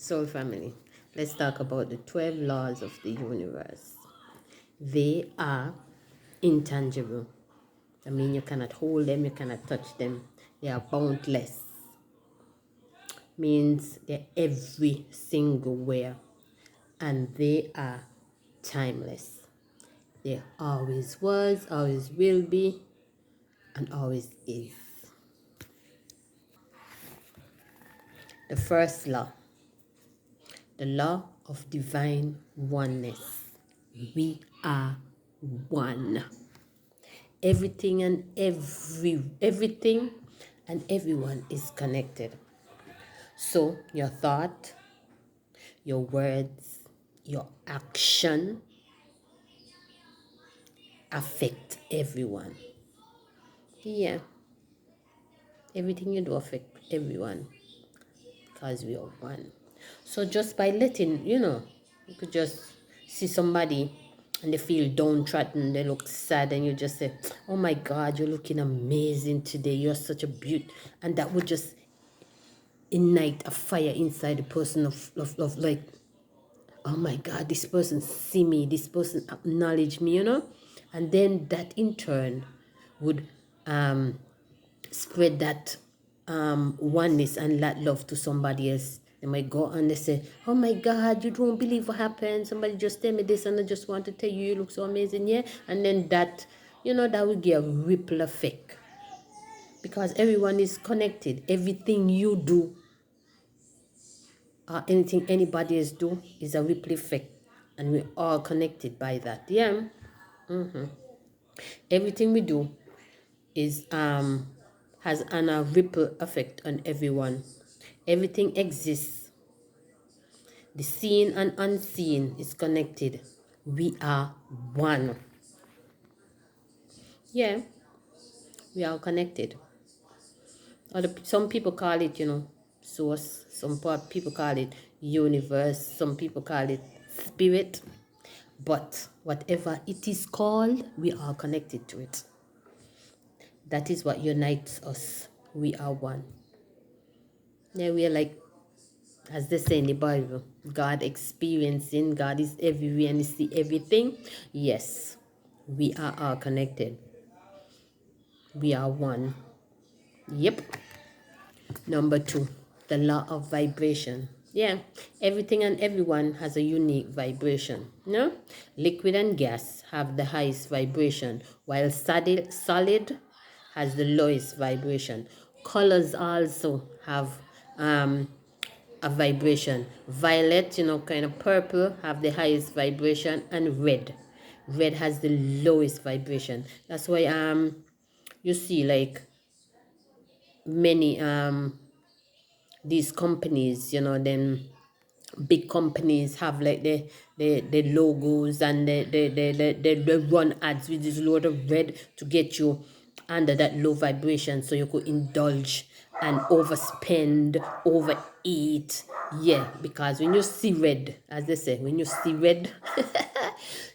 Soul family, let's talk about the 12 laws of the universe. They are intangible. I mean, you cannot hold them, you cannot touch them. They are boundless. Means they're every single where. And they are timeless. They always was, always will be, and always is. The first law, the law of divine oneness. We are one. Everything and everyone is connected. So your thought, your words, your action affect everyone. Yeah, everything you do affect everyone because we are one. So just by letting, you could just see somebody and they feel downtrodden, they look sad, and you just say, "Oh my God, you're looking amazing today. You're such a beaut," and that would just ignite a fire inside the person of like, "Oh my God, this person see me, this person acknowledge me," and then that in turn would spread that oneness and that love to somebody else. They might go and they say, "Oh my God, you don't believe what happened. Somebody just tell me this and I just want to tell you, you look so amazing." Yeah. And then that, that will give a ripple effect because everyone is connected. Everything you do anything anybody else do is a ripple effect. And we're all connected by that. Yeah. Everything we do is has a ripple effect on everyone. Everything exists. The seen and unseen is connected. We are one. Yeah, we are connected. Some people call it, source. Some people call it universe. Some people call it spirit. But whatever it is called, we are connected to it. That is what unites us. We are one. Yeah, we are like, as they say in the Bible, God experiencing, God is everywhere and He see everything. Yes, we are all connected. We are one. Yep. Number 2, the law of vibration. Yeah, everything and everyone has a unique vibration. No? Liquid and gas have the highest vibration, while solid has the lowest vibration. Colors also have a vibration. Violet, kind of purple, have the highest vibration, and red has the lowest vibration. That's why you see like many these companies, then big companies have like the logos and they run ads with this load of red to get you under that low vibration so you could indulge and overspend, overeat. Yeah, because when you see red, as they say, when you see red,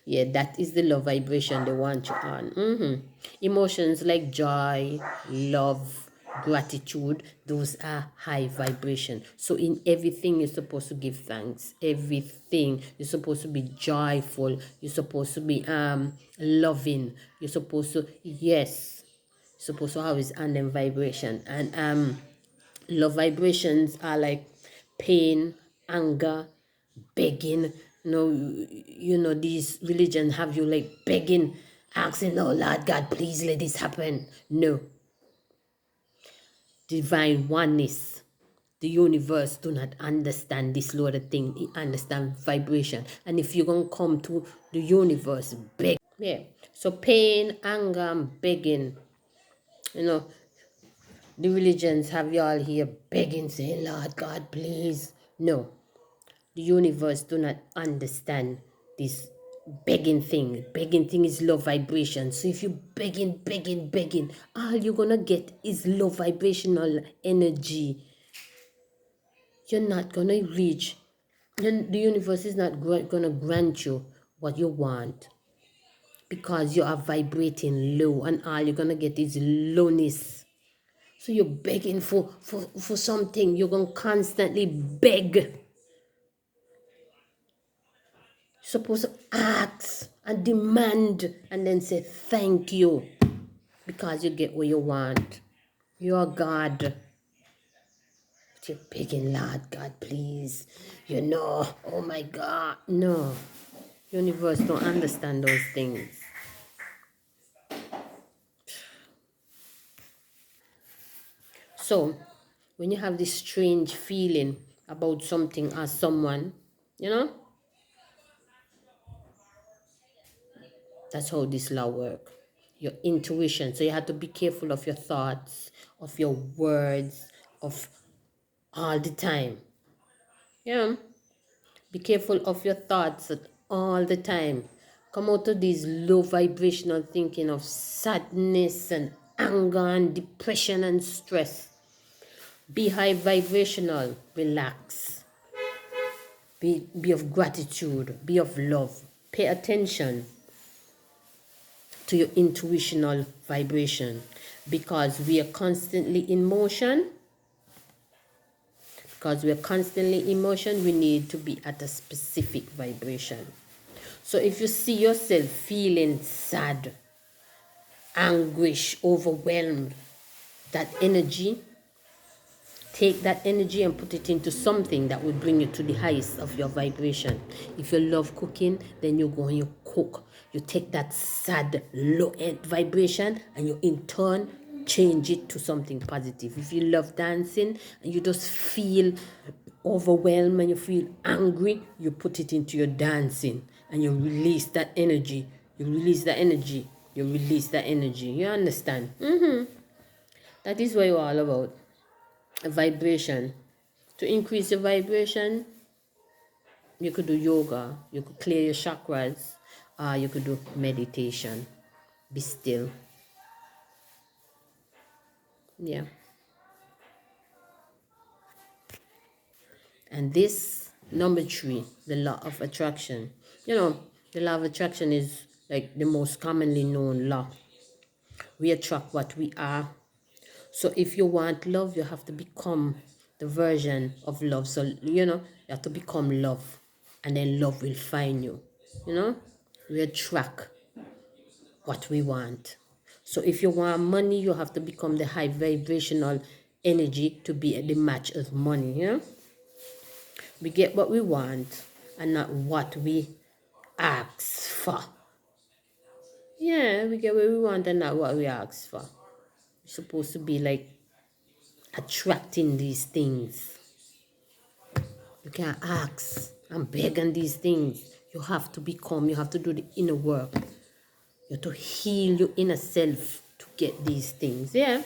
yeah, that is the low vibration they want you on. Emotions like joy, love, gratitude, those are high vibration. So in everything you're supposed to give thanks. Everything you're supposed to be joyful. You're supposed to be loving. You're supposed to, yes, you're supposed to always on them vibration. And low vibrations are like pain, anger, begging. These religions have you like begging, asking, "Oh Lord God, please let this happen." No, divine oneness. The universe do not understand this sort of thing. It understand vibration. And if you're going to come to the universe, beg. Yeah. So pain, anger, and begging. The religions have y'all here begging, saying, "Lord God, please." No. The universe do not understand this begging thing. Begging thing is low vibration. So if you begging, all you're going to get is low vibrational energy. You're not going to reach, the universe is not going to grant you what you want because you are vibrating low and all you're going to get is lowness. So you're begging for something. You're going to constantly beg. supposed to ask and demand and then say thank you because you get what you want. You're God. But you're begging, Lord God, please. Oh my God. No. Universe don't understand those things. So, when you have this strange feeling about something or someone, that's how this law works. Your intuition. So you have to be careful of your thoughts, of your words, of all the time. Yeah. Be careful of your thoughts at all the time. Come out of these low vibrational thinking of sadness and anger and depression and stress. Be high vibrational. Relax. Be of gratitude. Be of love. Pay attention to your intuitional vibration, because we are constantly in motion. We need to be at a specific vibration. So if you see yourself feeling sad, anguish, overwhelmed, that energy, take that energy and put it into something that will bring you to the highest of your vibration. If you love cooking, then you go and you cook. You take that sad, low end vibration and you in turn change it to something positive. If you love dancing and you just feel overwhelmed and you feel angry, you put it into your dancing and you release that energy. You release that energy. You release that energy. You understand? That is what you're all about. A vibration. To increase your vibration, you could do yoga, you could clear your chakras, you could do meditation. Be still. Yeah. And this, number 3, the law of attraction. The law of attraction is like the most commonly known law. We attract what we are. So if you want love, you have to become the version of love. So, you have to become love. And then love will find you. We attract what we want. So if you want money, you have to become the high vibrational energy to be the match of money. We get what we want and not what we ask for. Yeah, we get what we want and not what we ask for. We're supposed to be like attracting these things. You can't ask and beg on these things. You have to do the inner work. You have to heal your inner self to get these things. Yeah.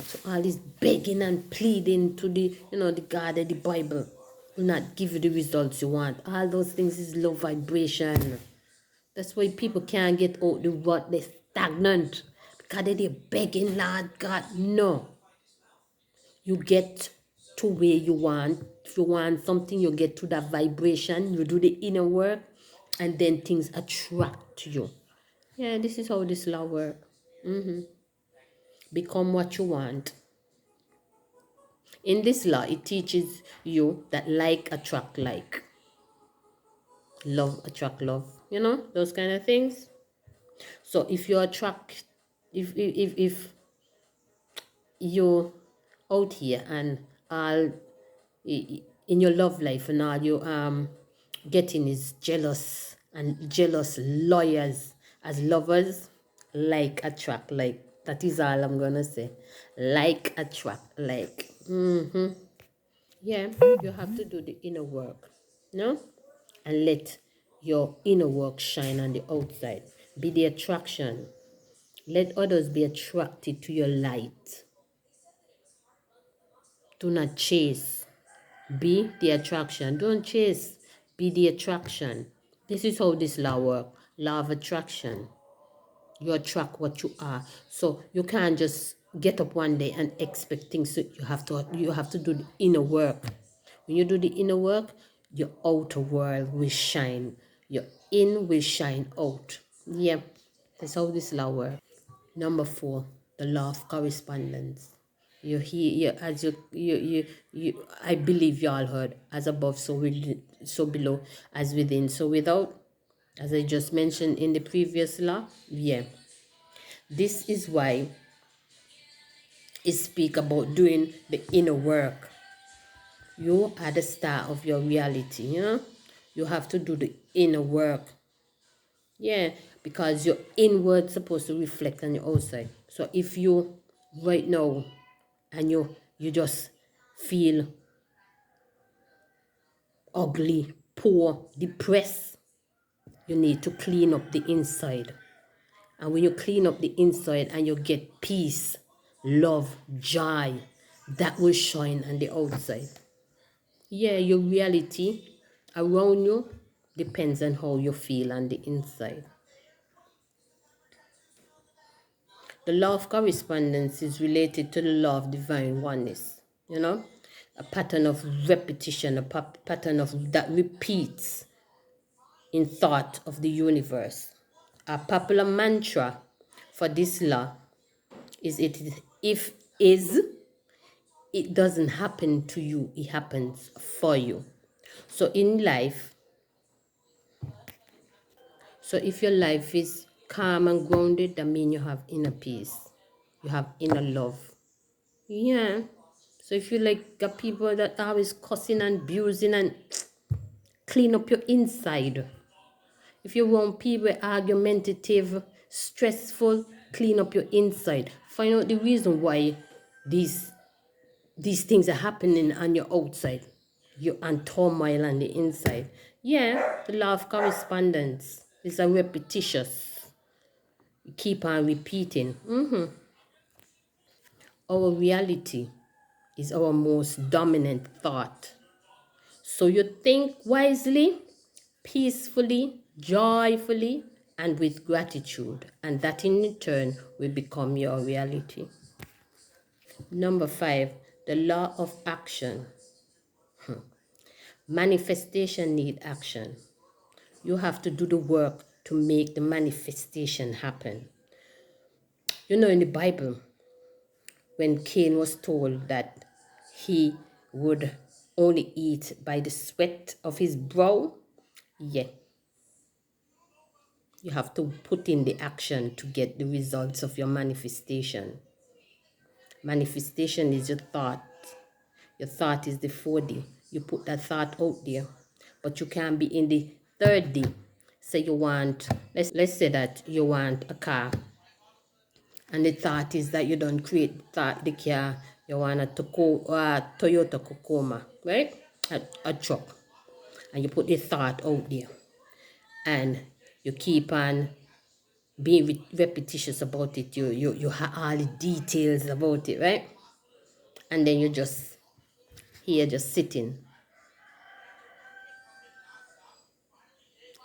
So all this begging and pleading to the God of the Bible will not give you the results you want. All those things is low vibration. That's why people can't get out the rut. They're stagnant. Because they're begging, Lord God. No. You get to where you want. If you want something, you get to that vibration. You do the inner work. And then things attract to you. Yeah, this is how this law works. Become what you want. In this law, it teaches you that like attract like. Love attract love. Those kind of things. So if you attract, if you're out here and all in your love life and all you getting is jealous and jealous lawyers as lovers, like attract like. That is all I'm gonna say. Like attract like. Yeah, you have to do the inner work, no? And let your inner work shine on the outside. Be the attraction. Let others be attracted to your light. Do not chase. Be the attraction. Don't chase. Be the attraction. This is how this law works. Law of attraction. You attract what you are. So you can't just get up one day and expect things. So you have to do the inner work. When you do the inner work, your outer world will shine. Your in will shine out. Yep. That's how this law works. Number 4, the law of correspondence. You hear, as you I believe you all heard, as above, so below, as within, so without, as I just mentioned in the previous law. Yeah. This is why it speak about doing the inner work. You are the star of your reality, you know? You have to do the inner work. Yeah, because your inward supposed to reflect on your outside. So if you right now and you just feel ugly, poor, depressed, you need to clean up the inside. And when you clean up the inside and you get peace, love, joy, that will shine on the outside. Yeah, your reality around you depends on how you feel on the inside. The law of correspondence is related to the law of divine oneness, you know, a pattern of repetition, a pattern of that repeats in thought of the universe. A popular mantra for this law is it doesn't happen to you, it happens for you. So in life, so if your life is calm and grounded, that means you have inner peace, you have inner love. Yeah. So if you like got people that are always cussing and abusing, and clean up your inside. If you want people argumentative, stressful, clean up your inside. Find out the reason why these things are happening on your outside. You're on turmoil on the inside. Yeah, the law of correspondence is a repetitious. You keep on repeating. Our reality is our most dominant thought. So you think wisely, peacefully, joyfully, and with gratitude, and that in turn will become your reality. Number 5, the law of action. Manifestation need action. You have to do the work to make the manifestation happen. You know, in the Bible, when Cain was told that he would only eat by the sweat of his brow, yeah, you have to put in the action to get the results of your manifestation. Manifestation is your thought. Your thought is the 4D. You put that thought out there, but you can be in the 3rd D. Say you want, let's say that you want a car, and the thought is that you don't create the car. You want a Toyota Tacoma, right? A truck, and you put the thought out there, and you keep on being repetitious about it. You have all the details about it, right? And then you just here just sitting.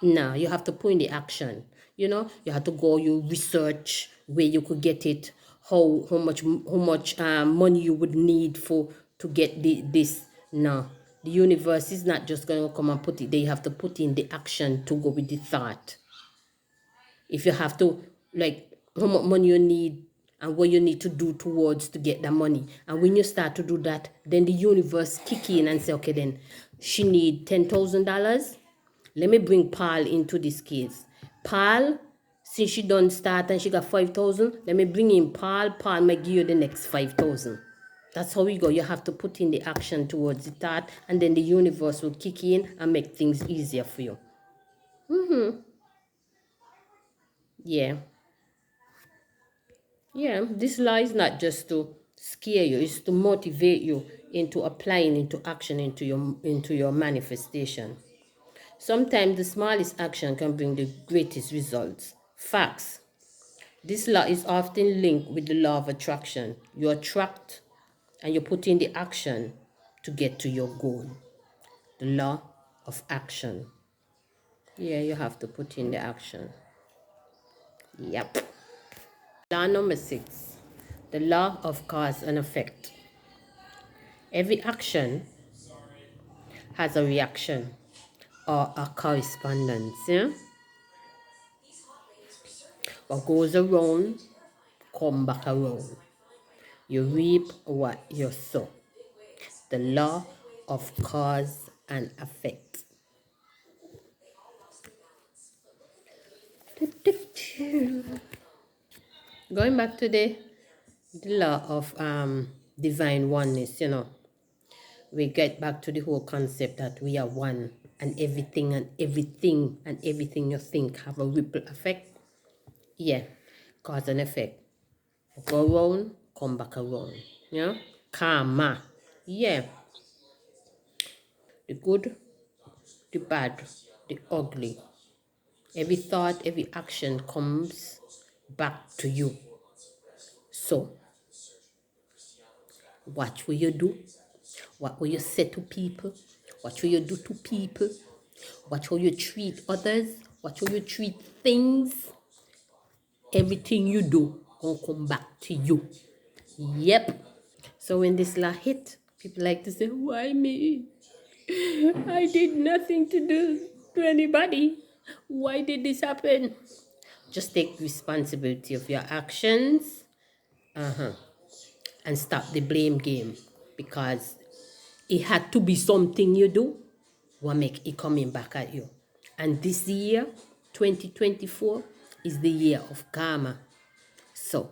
Now you have to put in the action. You know, you have to go, you research where you could get it, how much money you would need to get this. No, the universe is not just going to come and put it there. You have to put in the action to go with the thought. If you have to, like, how much money you need and what you need to do towards to get the money. And when you start to do that, then the universe kick in and say, okay, then she need $10,000. Let me bring Paul into this case. Paul, since she done start and she got 5,000, let me bring in Paul. Paul may give you the next 5,000. That's how we go. You have to put in the action towards the thought, and then the universe will kick in and make things easier for you. Yeah. Yeah, this law is not just to scare you, it's to motivate you into applying into action into your manifestation. Sometimes the smallest action can bring the greatest results. Facts. This law is often linked with the law of attraction. You attract and you put in the action to get to your goal. The law of action. Yeah, you have to put in the action. Yep. Law number 6. The law of cause and effect. Every action has a reaction or a correspondence. Yeah? What goes around, come back around. You reap what you sow. The law of cause and effect. Going back to the law of divine oneness, we get back to the whole concept that we are one, and everything you think have a ripple effect. Yeah, cause and effect. Go around, come back around. Yeah, karma. Yeah, the good, the bad, the ugly. Every thought, every action comes back to you. So, what will you do? What will you say to people? What will you do to people? What will you treat others? What will you treat things? Everything you do gonna come back to you. Yep. So when this law hit, people like to say, why me? I did nothing to do to anybody. Why did this happen? Just take responsibility of your actions and stop the blame game, because it had to be something you do what make it coming back at you. And this year, 2024, is the year of karma. So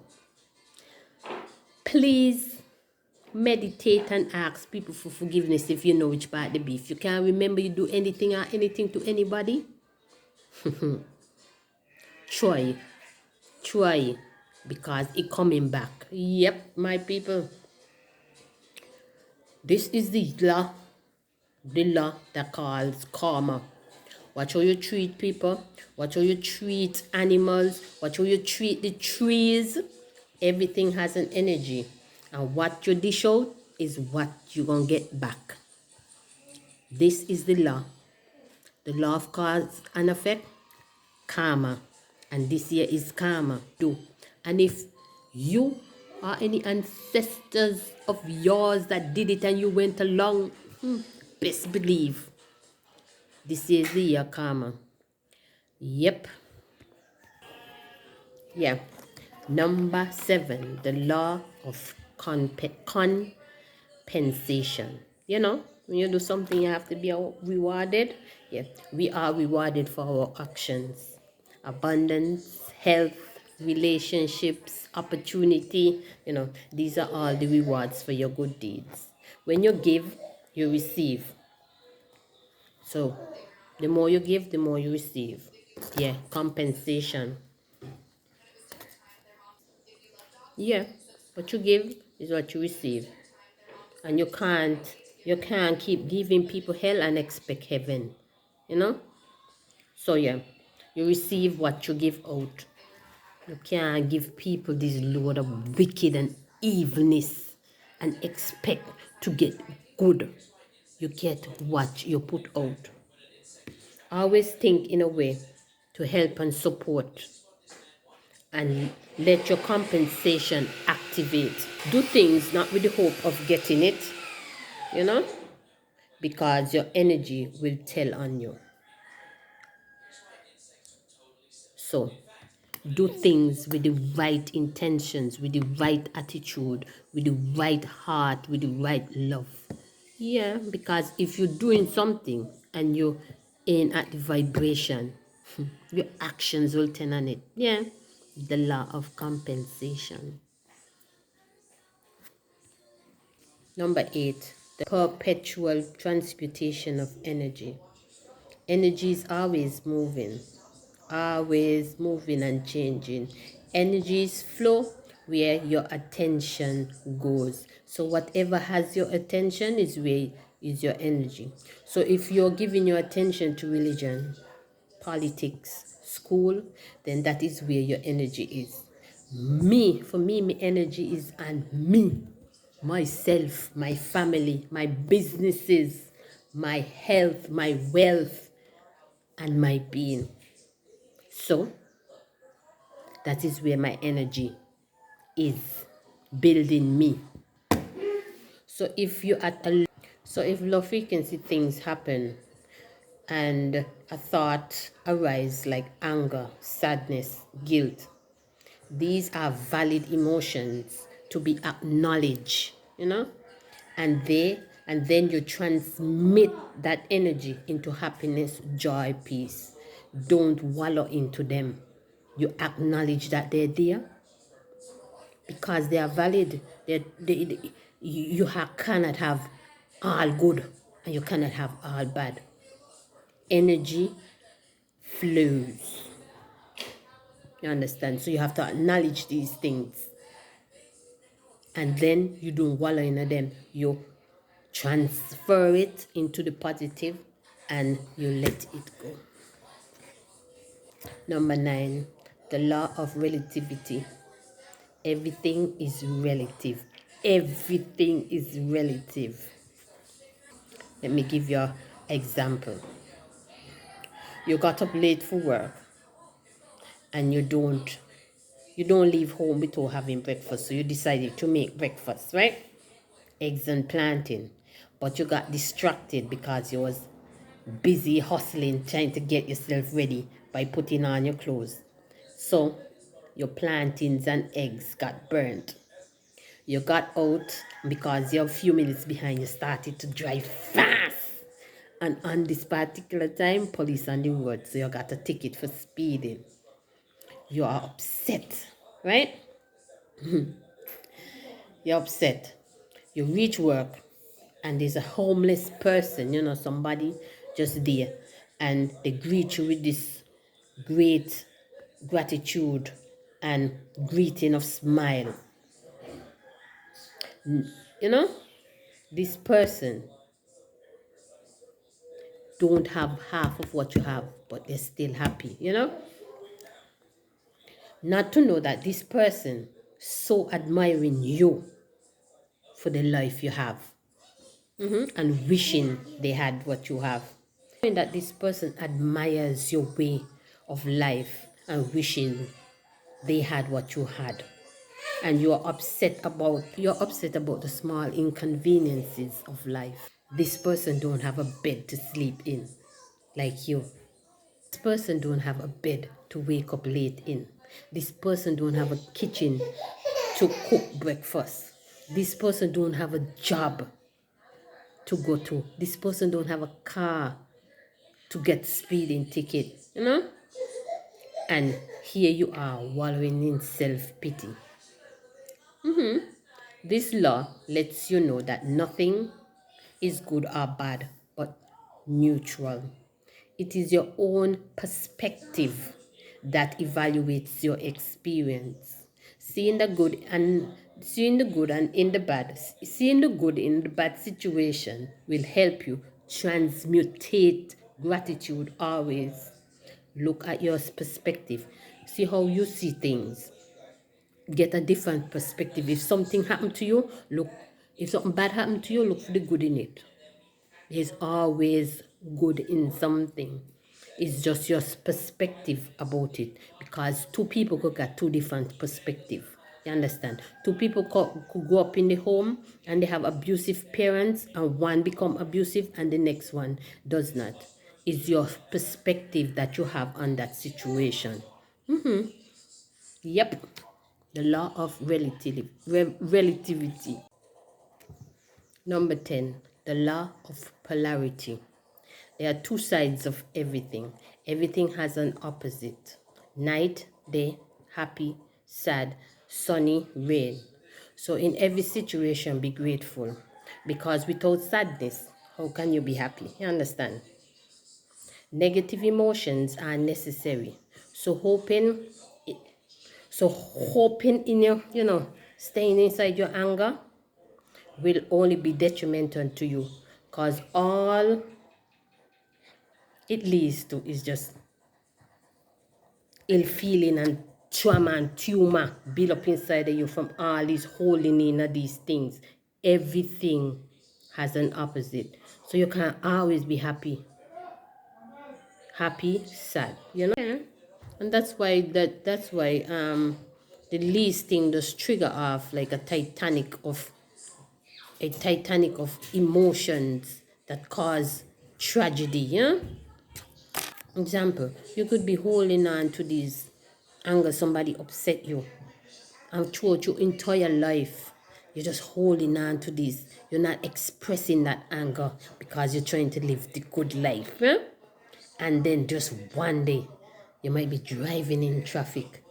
please meditate and ask people for forgiveness if you know which part they be. If you can't remember you do anything or anything to anybody, try because it coming back. Yep, my people. This is the law that calls karma. Watch how you treat people. Watch how you treat animals. Watch how you treat the trees. Everything has an energy. And what you dish out is what you're going to get back. This is the law. The law of cause and effect, karma. And this year is karma too. And if you or any ancestors of yours that did it and you went along, best believe this is the year karma. Yep. Yeah. Number 7, the law of compensation. When you do something, you have to be rewarded. Yeah, we are rewarded for our actions. Abundance, health, relationships, opportunity. These are all the rewards for your good deeds. When you give, you receive. So, the more you give, the more you receive. Yeah, compensation. Yeah, what you give is what you receive. And you can't keep giving people hell and expect heaven. So yeah, you receive what you give out. You can't give people this load of wicked and evilness and expect to get good. You get what you put out. Always think in a way to help and support, and let your compensation activate. Do things not with the hope of getting it, you know, because your energy will tell on you. So do things with the right intentions, with the right attitude, with the right heart, with the right love. Yeah, because if you're doing something and you're in at the vibration, your actions will turn on it. Yeah, the law of compensation. Number 8, the perpetual transmutation of energy. Energy is always moving and changing. Energies flow where your attention goes. So whatever has your attention is where is your energy. So if you're giving your attention to religion, politics, school, then that is where your energy is. For me, my energy is on me, myself, my family, my businesses, my health, my wealth, and my being. So that is where my energy is building me. So if low frequency things happen and a thought arise like anger, sadness, guilt, these are valid emotions to be acknowledged, and then you transmit that energy into happiness, joy, peace. Don't wallow into them. You acknowledge that they're there because they are valid. Cannot have all good and you cannot have all bad. Energy flows. You understand? So you have to acknowledge these things. And then you don't wallow in them. You transfer it into the positive and you let it go. Number 9, the law of relativity. Everything is relative. Everything is relative. Let me give you an example. You got up late for work and you don't leave home without having breakfast. So you decided to make breakfast, right? Eggs and plantain. But you got distracted because you was busy hustling, trying to get yourself ready by putting on your clothes. So your plantains and eggs got burnt. You got out because you're a few minutes behind. You started to drive fast. And on this particular time, police on the road. So you got a ticket for speeding. You are upset, right? You're upset. You reach work and there's a homeless person, somebody just there. And they greet you with this great gratitude and greeting of smile. This person don't have half of what you have, but they're still happy. Not to know that this person so admiring you for the life you have, and wishing they had what you have. Knowing that this person admires your way of life and wishing they had what you had. And you're upset about the small inconveniences of life. This person don't have a bed to sleep in like you. This person don't have a bed to wake up late in. This person don't have a kitchen to cook breakfast. This person don't have a job to go to. This person don't have a car to get speeding ticket. And here you are wallowing in self-pity. This law lets you know that nothing is good or bad, but neutral. It is your own perspective that evaluates your experience. Seeing the good and in the bad, seeing the good in the bad situation will help you transmutate gratitude always. Look at your perspective. See how you see things. Get a different perspective. If something happened to you, if something bad happened to you, look for the good in it. There's always good in something. It's just your perspective about it. Because two people could get two different perspectives. You understand? Two people could grow up in the home and they have abusive parents, and one become abusive and the next one does not. It's your perspective that you have on that situation. Yep. The law of relativity. Number 10, the law of polarity. There are two sides of everything. Everything has an opposite. Night, day, happy, sad, sunny, rain. So in every situation, be grateful. Because without sadness, how can you be happy? You understand? Negative emotions are necessary. So hoping in your, staying inside your anger will only be detrimental to you, because all it leads to is just ill feeling and trauma and tumor build up inside of you from all these holding in of these things. Everything has an opposite. So you can't always be happy, sad. Yeah. And that's why the least thing just trigger off like a Titanic of emotions that cause tragedy, yeah? Example, you could be holding on to these anger, somebody upset you, And throughout your entire life, you're just holding on to this. You're not expressing that anger because you're trying to live the good life. Eh? And then just one day, you might be driving in traffic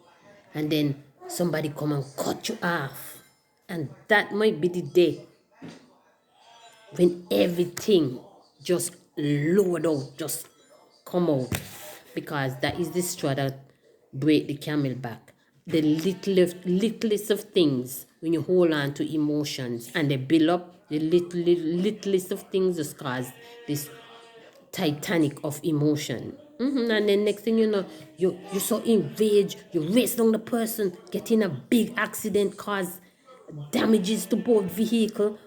and then somebody come and cut you off. And that might be the day when everything just lowered out, just come out. Because that is the straw that break the camel back. The littlest of things, when you hold on to emotions and they build up, the littlest of things just cause this Titanic of emotion. And then next thing you know, you're so enraged, you race down the person, get in a big accident, cause damages to both vehicle,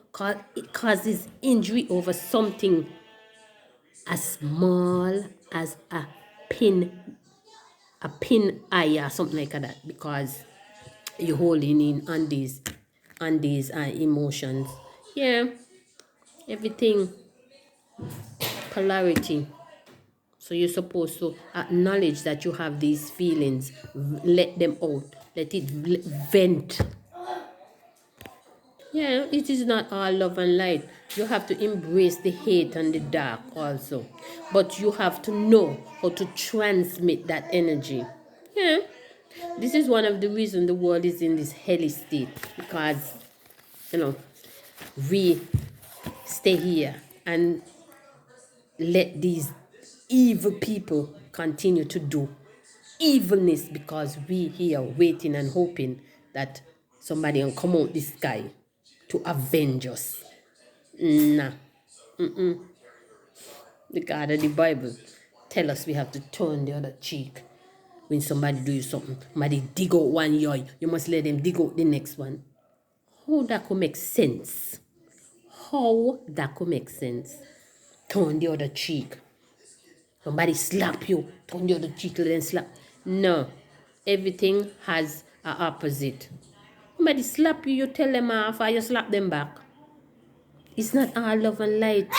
it causes injury over something as small as a pin eye or something like that, because you're holding in on these emotions. Yeah, everything polarity. So you're supposed to acknowledge that you have these feelings, let them out, let it vent. Yeah, it is not all love and light. You have to embrace the hate and the dark also. But you have to know how to transmit that energy. Yeah, this is one of the reasons the world is in this hellish state. Because, you know, we stay here and let these evil people continue to do evilness, because we here waiting and hoping that somebody will come out the sky to avenge us. Nah. The God of the Bible tell us we have to turn the other cheek. When somebody do you something, somebody dig out one eye, you must let them dig out the next one. How that could make sense? How that could make sense? Turn the other cheek. Somebody slap you, turn the other cheek, let them slap. No. Everything has an opposite. Somebody slap you, you tell them off, or you slap them back. It's not all love and light.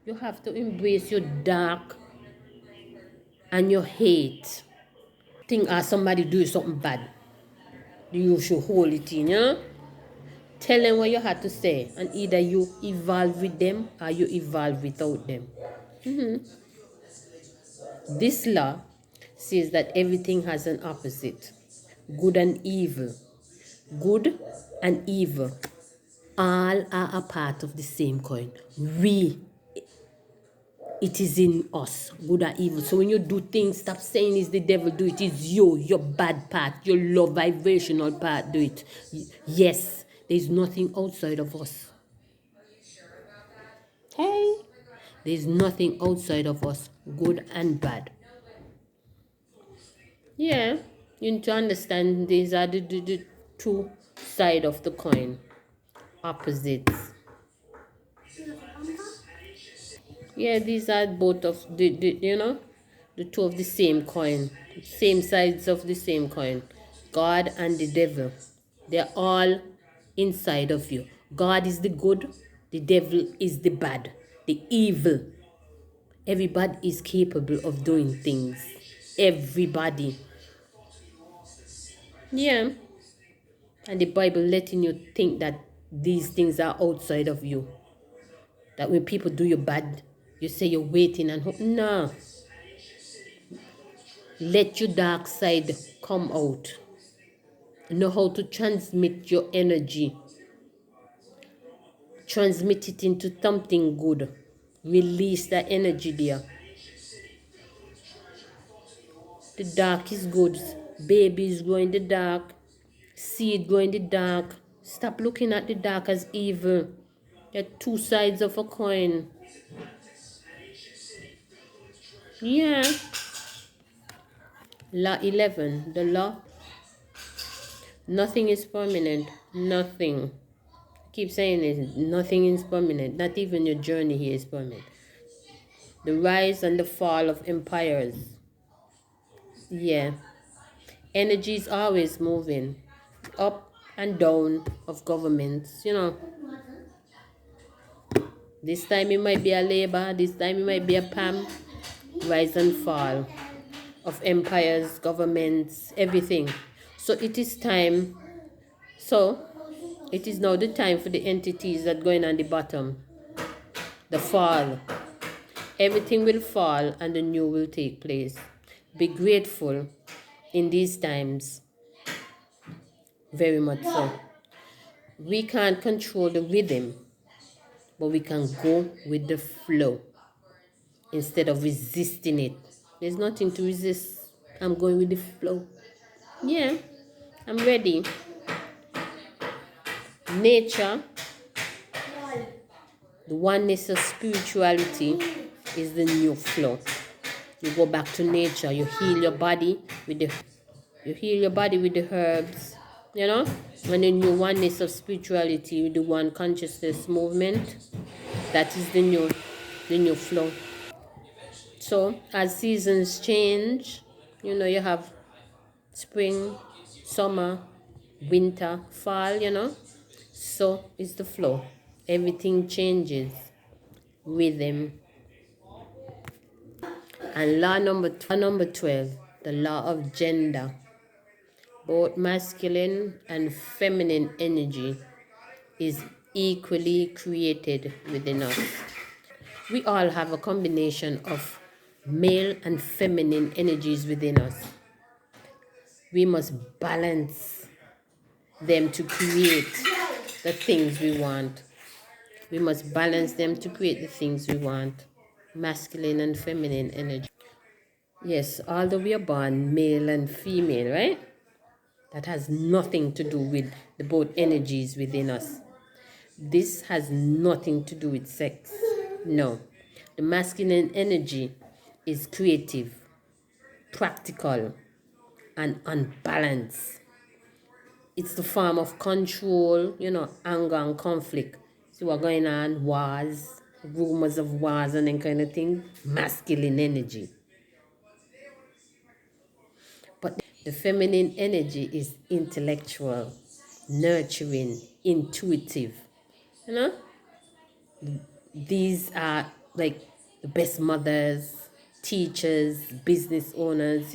You have to embrace your dark and your hate. Think somebody do something bad, you should hold it in, yeah? Tell them what you had to say, and either you evolve with them or you evolve without them. This law says that everything has an opposite, good and evil. Good and evil all are a part of the same coin. It is in us, good or evil. So when you do things, stop saying it's the devil do it. It's you, your bad part, your low vibrational part do it. Yes, there's nothing outside of us. Hey, there's nothing outside of us, good and bad. Yeah, you need to understand these are the two sides of the coin, opposites. Yeah, these are both of the two of the same coin, same sides of the same coin. God and the devil, they're all inside of you. God is the good, the devil is the bad, the evil. Everybody is capable of doing things. Everybody. Yeah. And the Bible letting you think that these things are outside of you. That when people do you bad, you say you're waiting and hope. No. Let your dark side come out. Know how to transmit your energy. Transmit it into something good. Release that energy there. The dark is good. Babies grow in the dark. Seed grow in the dark. Stop looking at the dark as evil. There are two sides of a coin. Yeah. Law 11. The law. Nothing is permanent. Nothing. Keep saying it. Nothing is permanent. Not even your journey here is permanent. The rise and the fall of empires. Yeah. Energy is always moving up and down of governments. This time it might be a Labour, this time it might be a PAM. Rise and fall of empires, governments, everything. So it is time So it is now the time for the entities that going on the bottom, the fall. Everything will fall and the new will take place. Be grateful in these times, very much so. We can't control the rhythm, but we can go with the flow instead of resisting it. There's nothing to resist. I'm going with the flow. Yeah, I'm ready. Nature, the oneness of spirituality, is the new flow. You go back to nature. You heal your body with the herbs. You know, and the new oneness of spirituality with the one consciousness movement. That is the new flow. So as seasons change, you have spring, summer, winter, fall, So is the flow. Everything changes. Rhythm. And number 12, the law of gender. Both masculine and feminine energy is equally created within us. We all have a combination of male and feminine energies within us. We must balance them to create the things we want. We must balance them to create the things we want. Masculine and feminine energy. Yes, although we are born male and female, right? That has nothing to do with the both energies within us. This has nothing to do with sex. No. The masculine energy is creative, practical, and unbalanced. It's the form of control, anger and conflict. See what going on, wars, rumors of wars and that kind of thing. Masculine energy. But the feminine energy is intellectual, nurturing, intuitive. You know? These are like the best mothers, teachers, business owners,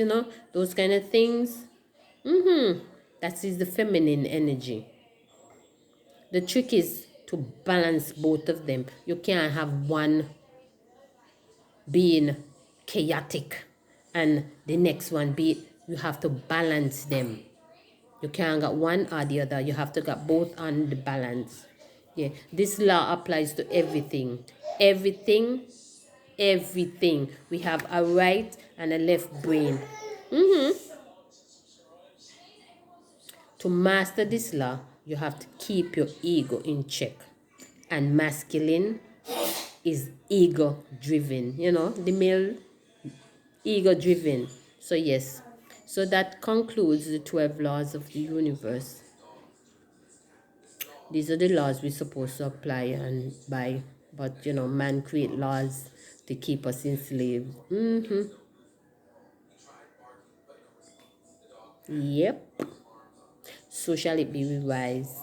those kind of things. That is the feminine energy. The trick is to balance both of them. You can't have one being chaotic and the next one be, you have to balance them. You can't get one or the other. You have to get both on the balance. Yeah, this law applies to everything. Everything, everything. We have a right and a left brain. To master this law, you have to keep your ego in check. And masculine is ego driven. The male ego driven. So yes. So that concludes the 12 laws of the universe. These are the laws we're supposed to apply and by. But man create laws to keep us enslaved. Yep. So shall it be with wise.